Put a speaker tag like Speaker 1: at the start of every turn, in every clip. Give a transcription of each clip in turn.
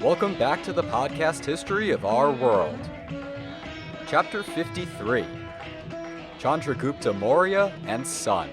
Speaker 1: Welcome back to the podcast history of our world. Chapter 53, Chandragupta Maurya and Son.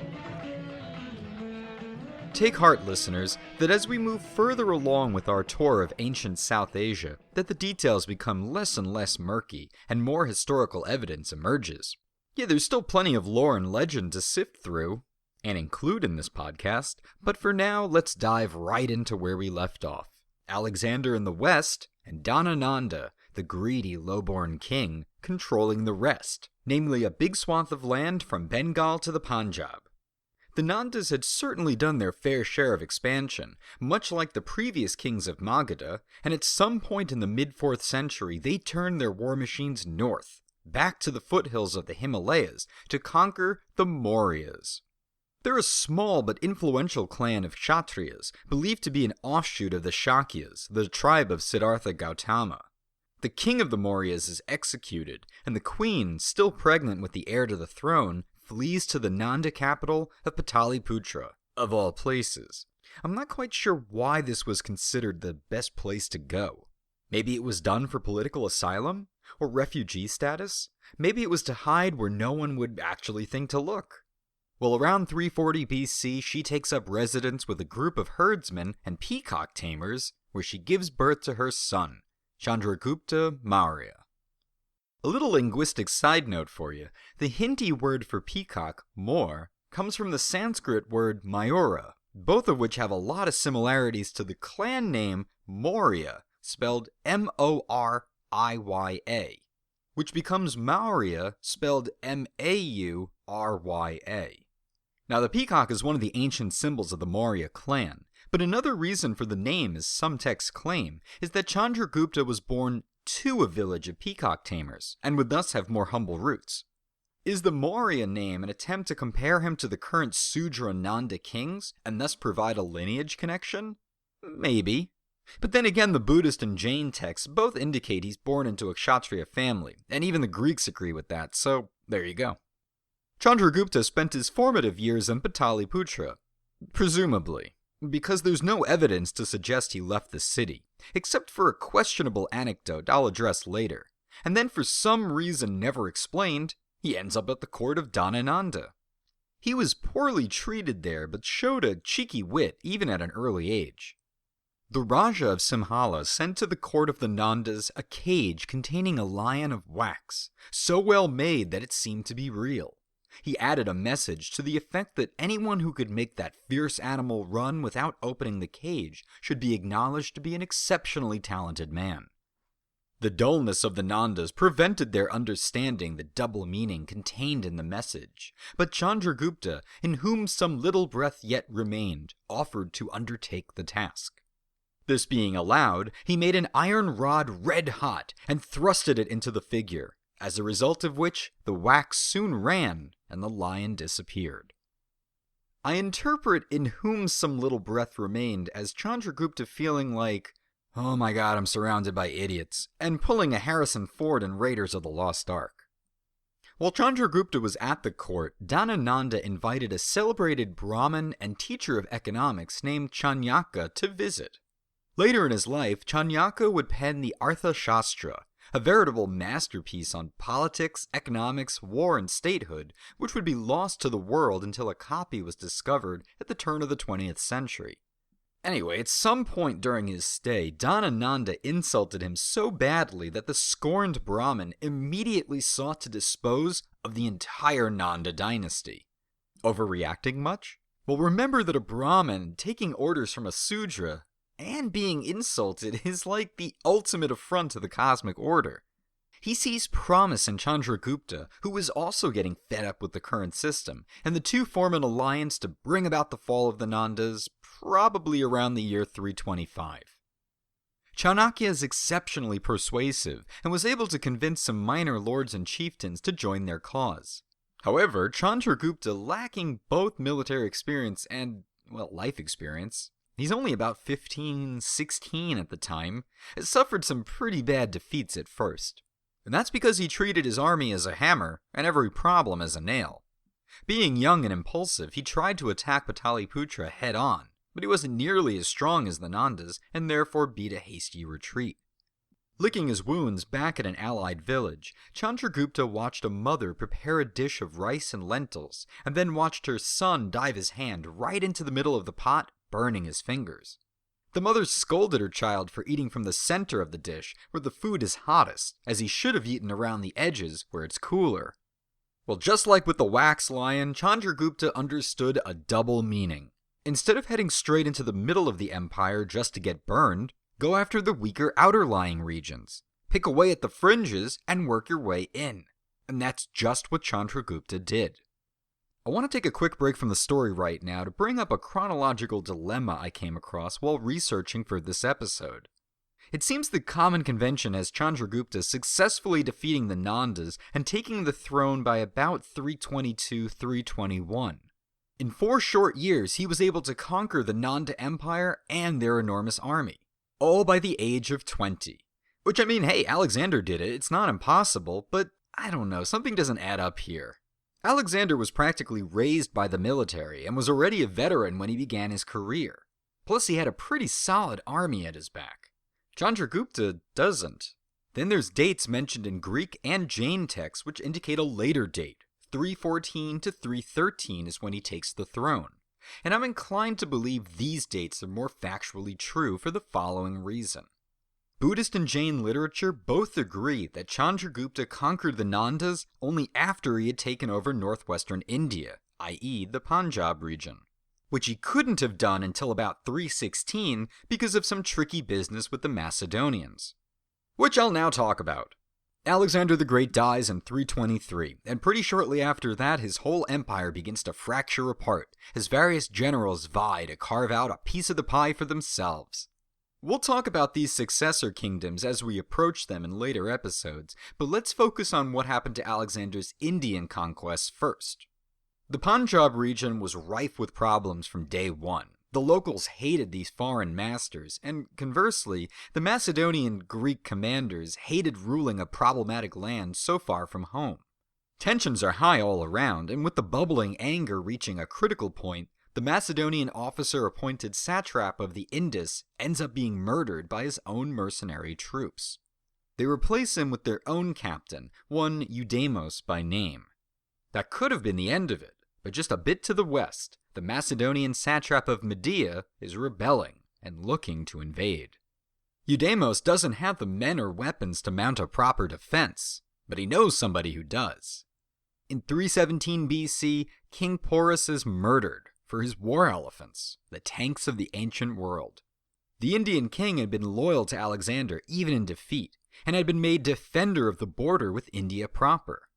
Speaker 1: Take heart, listeners, that as we move further along with our tour of ancient South Asia, that the details become less and less murky, and more historical evidence emerges. Yeah, there's still plenty of lore and legend to sift through, and include in this podcast, but for now, let's dive right into where we left off. Alexander in the west, and Dhanananda, the greedy low-born king, controlling the rest, namely a big swath of land from Bengal to the Punjab. The Nandas had certainly done their fair share of expansion, much like the previous kings of Magadha, and at some point in the mid-4th century they turned their war machines north, back to the foothills of the Himalayas, to conquer the Mauryas. They're a small but influential clan of Kshatriyas, believed to be an offshoot of the Shakyas, the tribe of Siddhartha Gautama. The king of the Mauryas is executed, and the queen, still pregnant with the heir to the throne, flees to the Nanda capital of Pataliputra, of all places. I'm not quite sure why this was considered the best place to go. Maybe it was done for political asylum? Or refugee status? Maybe it was to hide where no one would actually think to look. Well, around 340 BC, she takes up residence with a group of herdsmen and peacock tamers, where she gives birth to her son, Chandragupta Maurya. A little linguistic side note for you, the Hindi word for peacock, Maur, comes from the Sanskrit word Mayura, both of which have a lot of similarities to the clan name Maurya, spelled Moriyya, which becomes Maurya, spelled Maurya. Now, the peacock is one of the ancient symbols of the Maurya clan, but another reason for the name, as some texts claim, is that Chandragupta was born to a village of peacock tamers, and would thus have more humble roots. Is the Maurya name an attempt to compare him to the current Sudra Nanda kings, and thus provide a lineage connection? Maybe. But then again, the Buddhist and Jain texts both indicate he's born into a Kshatriya family, and even the Greeks agree with that, so there you go. Chandragupta spent his formative years in Pataliputra, presumably, because there's no evidence to suggest he left the city, except for a questionable anecdote I'll address later, and then for some reason never explained, he ends up at the court of Dhanananda. He was poorly treated there, but showed a cheeky wit even at an early age. The Raja of Simhala sent to the court of the Nandas a cage containing a lion of wax, so well made that it seemed to be real. He added a message to the effect that anyone who could make that fierce animal run without opening the cage should be acknowledged to be an exceptionally talented man. The dullness of the Nandas prevented their understanding the double meaning contained in the message, but Chandragupta, in whom some little breath yet remained, offered to undertake the task. This being allowed, he made an iron rod red hot and thrusted it into the figure, as a result of which the wax soon ran and the lion disappeared. I interpret "in whom some little breath remained" as Chandragupta feeling like, oh my god, I'm surrounded by idiots, and pulling a Harrison Ford in Raiders of the Lost Ark. While Chandragupta was at the court, Dhanananda invited a celebrated Brahmin and teacher of economics named Chanakya to visit. Later in his life, Chanakya would pen the Arthashastra, a veritable masterpiece on politics, economics, war, and statehood, which would be lost to the world until a copy was discovered at the turn of the 20th century. Anyway, at some point during his stay, Dhanananda insulted him so badly that the scorned Brahmin immediately sought to dispose of the entire Nanda dynasty. Overreacting much? Well, remember that a Brahmin taking orders from a Sudra and being insulted is like the ultimate affront to the cosmic order. He sees promise in Chandragupta, who is also getting fed up with the current system, and the two form an alliance to bring about the fall of the Nandas, probably around the year 325. Chanakya is exceptionally persuasive, and was able to convince some minor lords and chieftains to join their cause. However, Chandragupta, lacking both military experience and, life experience, he's only about 15, 16 at the time, has suffered some pretty bad defeats at first. And that's because he treated his army as a hammer and every problem as a nail. Being young and impulsive, he tried to attack Pataliputra head-on, but he wasn't nearly as strong as the Nandas and therefore beat a hasty retreat. Licking his wounds back at an allied village, Chandragupta watched a mother prepare a dish of rice and lentils, and then watched her son dive his hand right into the middle of the pot, burning his fingers. The mother scolded her child for eating from the center of the dish, where the food is hottest, as he should have eaten around the edges, where it's cooler. Well, just like with the wax lion, Chandragupta understood a double meaning. Instead of heading straight into the middle of the empire just to get burned, go after the weaker outer-lying regions. Pick away at the fringes and work your way in. And that's just what Chandragupta did. I want to take a quick break from the story right now to bring up a chronological dilemma I came across while researching for this episode. It seems the common convention has Chandragupta successfully defeating the Nandas and taking the throne by about 322-321. In 4 short years, he was able to conquer the Nanda Empire and their enormous army, all by the age of 20. Which, I mean, hey, Alexander did it, it's not impossible, but I don't know, something doesn't add up here. Alexander was practically raised by the military and was already a veteran when he began his career. Plus, he had a pretty solid army at his back. Chandragupta doesn't. Then there's dates mentioned in Greek and Jain texts which indicate a later date. 314 to 313 is when he takes the throne. And I'm inclined to believe these dates are more factually true for the following reason. Buddhist and Jain literature both agree that Chandragupta conquered the Nandas only after he had taken over northwestern India, i.e. the Punjab region, which he couldn't have done until about 316 because of some tricky business with the Macedonians, which I'll now talk about. Alexander the Great dies in 323, and pretty shortly after that his whole empire begins to fracture apart, as various generals vie to carve out a piece of the pie for themselves. We'll talk about these successor kingdoms as we approach them in later episodes, but let's focus on what happened to Alexander's Indian conquests first. The Punjab region was rife with problems from day one. The locals hated these foreign masters, and conversely, the Macedonian Greek commanders hated ruling a problematic land so far from home. Tensions are high all around, and with the bubbling anger reaching a critical point, the Macedonian officer-appointed satrap of the Indus ends up being murdered by his own mercenary troops. They replace him with their own captain, one Eudemos by name. That could have been the end of it, but just a bit to the west, the Macedonian satrap of Media is rebelling and looking to invade. Eudemos doesn't have the men or weapons to mount a proper defense, but he knows somebody who does. In 317 BC, King Porus is murdered for his war elephants, the tanks of the ancient world. The Indian king had been loyal to Alexander even in defeat, and had been made defender of the border with India proper.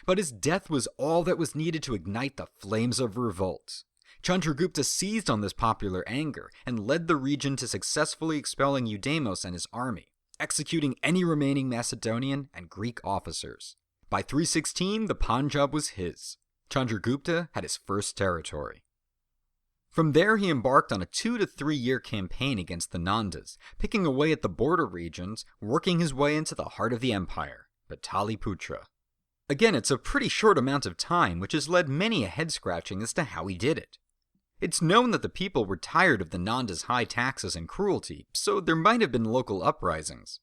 Speaker 1: But his death was all that was needed to ignite the flames of revolt. Chandragupta seized on this popular anger and led the region to successfully expelling Eudemos and his army, executing any remaining Macedonian and Greek officers. By 316, the Punjab was his. Chandragupta had his first territory. From there, he embarked on a 2 to 3 year campaign against the Nandas, picking away at the border regions, working his way into the heart of the empire, Pataliputra. Again, it's a pretty short amount of time, which has led many a head-scratching as to how he did it. It's known that the people were tired of the Nandas' high taxes and cruelty, so there might have been local uprisings.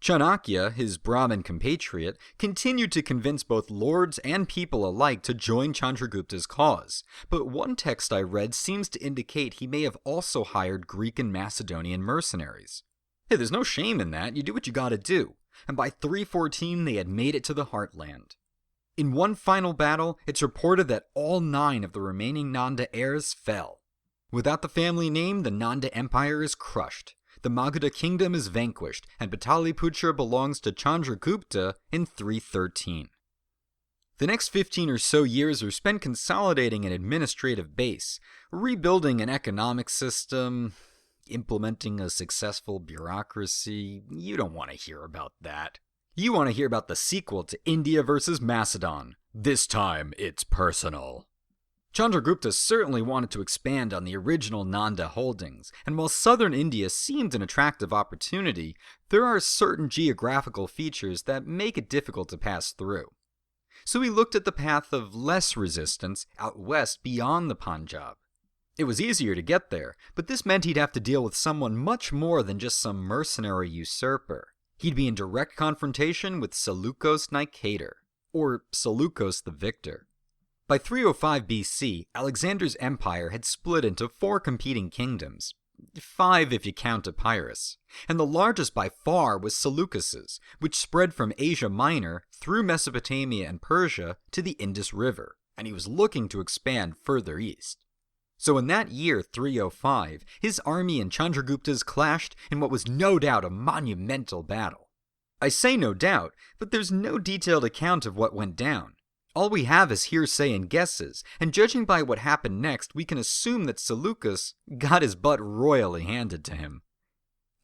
Speaker 1: Chanakya, his Brahmin compatriot, continued to convince both lords and people alike to join Chandragupta's cause, but one text I read seems to indicate he may have also hired Greek and Macedonian mercenaries. Hey, there's no shame in that, you do what you gotta do, and by 314 they had made it to the heartland. In one final battle, it's reported that all 9 of the remaining Nanda heirs fell. Without the family name, the Nanda Empire is crushed. The Magadha kingdom is vanquished, and Pataliputra belongs to Chandragupta in 313. The next 15 or so years are spent consolidating an administrative base, rebuilding an economic system, implementing a successful bureaucracy. You don't want to hear about that. You want to hear about the sequel to India versus Macedon. This time, it's personal. Chandragupta certainly wanted to expand on the original Nanda holdings, and while southern India seemed an attractive opportunity, there are certain geographical features that make it difficult to pass through. So he looked at the path of less resistance out west beyond the Punjab. It was easier to get there, but this meant he'd have to deal with someone much more than just some mercenary usurper. He'd be in direct confrontation with Seleucus Nicator, or Seleucus the Victor. By 305 BC, Alexander's empire had split into 4 competing kingdoms, 5 if you count Epirus, and the largest by far was Seleucus's, which spread from Asia Minor through Mesopotamia and Persia to the Indus River, and he was looking to expand further east. So in that year 305, his army and Chandragupta's clashed in what was no doubt a monumental battle. I say no doubt, but there's no detailed account of what went down. All we have is hearsay and guesses, and judging by what happened next, we can assume that Seleucus got his butt royally handed to him.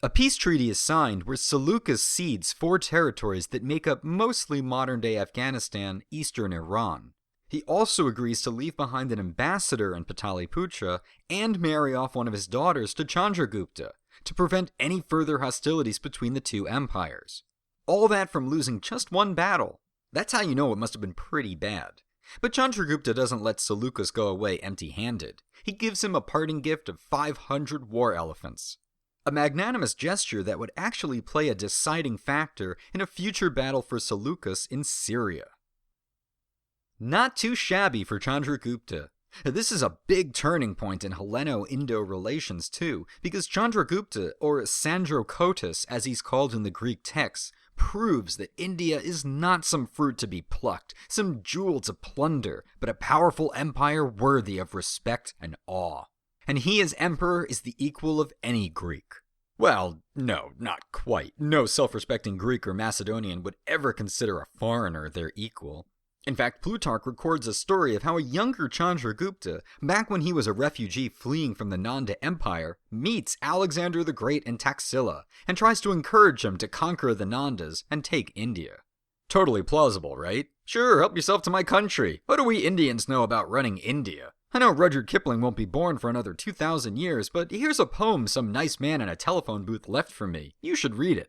Speaker 1: A peace treaty is signed where Seleucus cedes 4 territories that make up mostly modern-day Afghanistan, eastern Iran. He also agrees to leave behind an ambassador in Pataliputra and marry off one of his daughters to Chandragupta to prevent any further hostilities between the 2 empires. All that from losing just 1 battle. That's how you know it must have been pretty bad. But Chandragupta doesn't let Seleucus go away empty-handed. He gives him a parting gift of 500 war elephants. A magnanimous gesture that would actually play a deciding factor in a future battle for Seleucus in Syria. Not too shabby for Chandragupta. This is a big turning point in Helleno-Indo relations too, because Chandragupta, or Sandrocotus as he's called in the Greek texts, proves that India is not some fruit to be plucked, some jewel to plunder, but a powerful empire worthy of respect and awe. And he as emperor is the equal of any Greek. Well, no, not quite. No self-respecting Greek or Macedonian would ever consider a foreigner their equal. In fact, Plutarch records a story of how a younger Chandragupta, back when he was a refugee fleeing from the Nanda Empire, meets Alexander the Great in Taxila and tries to encourage him to conquer the Nandas and take India. Totally plausible, right? Sure, help yourself to my country. What do we Indians know about running India? I know Rudyard Kipling won't be born for another 2,000 years, but here's a poem some nice man in a telephone booth left for me. You should read it.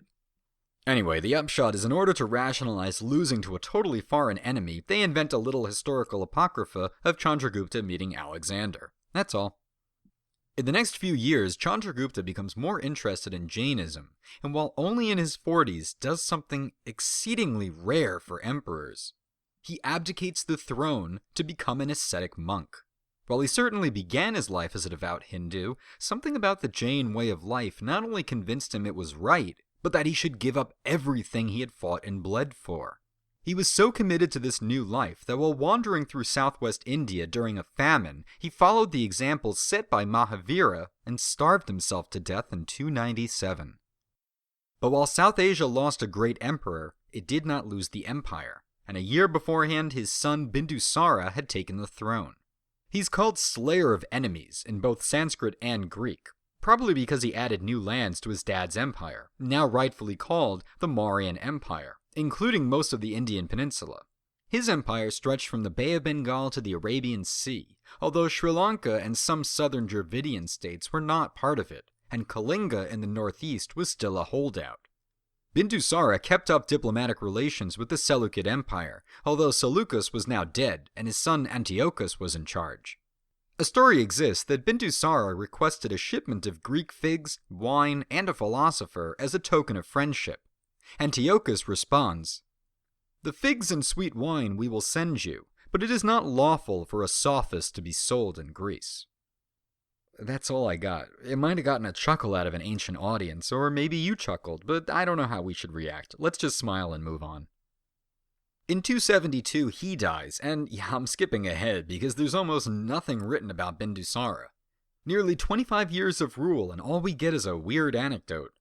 Speaker 1: Anyway, the upshot is in order to rationalize losing to a totally foreign enemy, they invent a little historical apocrypha of Chandragupta meeting Alexander. That's all. In the next few years, Chandragupta becomes more interested in Jainism, and while only in his 40s, does something exceedingly rare for emperors. He abdicates the throne to become an ascetic monk. While he certainly began his life as a devout Hindu, something about the Jain way of life not only convinced him it was right, but that he should give up everything he had fought and bled for. He was so committed to this new life that while wandering through southwest India during a famine, he followed the examples set by Mahavira and starved himself to death in 297. But while South Asia lost a great emperor, it did not lose the empire, and a year beforehand his son Bindusara had taken the throne. He's called Slayer of Enemies in both Sanskrit and Greek, probably because he added new lands to his dad's empire, now rightfully called the Mauryan Empire, including most of the Indian peninsula. His empire stretched from the Bay of Bengal to the Arabian Sea, although Sri Lanka and some southern Dravidian states were not part of it, and Kalinga in the northeast was still a holdout. Bindusara kept up diplomatic relations with the Seleucid Empire, although Seleucus was now dead and his son Antiochus was in charge. A story exists that Bindusara requested a shipment of Greek figs, wine, and a philosopher as a token of friendship. Antiochus responds, "The figs and sweet wine we will send you, but it is not lawful for a sophist to be sold in Greece." That's all I got. It might have gotten a chuckle out of an ancient audience, or maybe you chuckled, but I don't know how we should react. Let's just smile and move on. In 272, he dies, and yeah, I'm skipping ahead because there's almost nothing written about Bindusara. Nearly 25 years of rule, and all we get is a weird anecdote.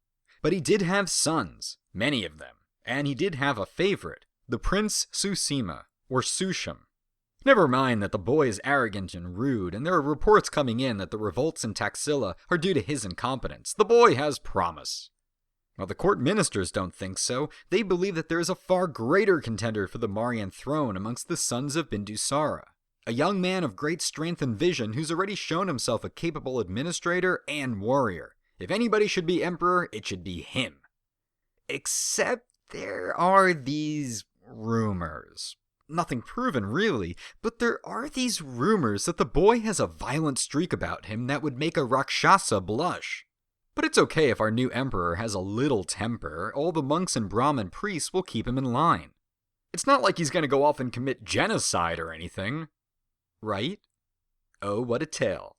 Speaker 1: But he did have sons, many of them, and he did have a favorite, the Prince Susima, or Susham. Never mind that the boy is arrogant and rude, and there are reports coming in that the revolts in Taxila are due to his incompetence. The boy has promise. While the court ministers don't think so, they believe that there is a far greater contender for the Mauryan throne amongst the sons of Bindusara. A young man of great strength and vision who's already shown himself a capable administrator and warrior. If anybody should be emperor, it should be him. Except there are these rumors. Nothing proven, really, but there are these rumors that the boy has a violent streak about him that would make a Rakshasa blush. But it's okay if our new emperor has a little temper. All the monks and Brahmin priests will keep him in line. It's not like he's gonna go off and commit genocide or anything. Right? Oh, what a tale.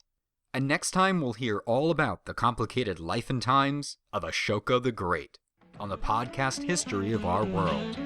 Speaker 1: And next time we'll hear all about the complicated life and times of Ashoka the Great on the podcast History of Our World.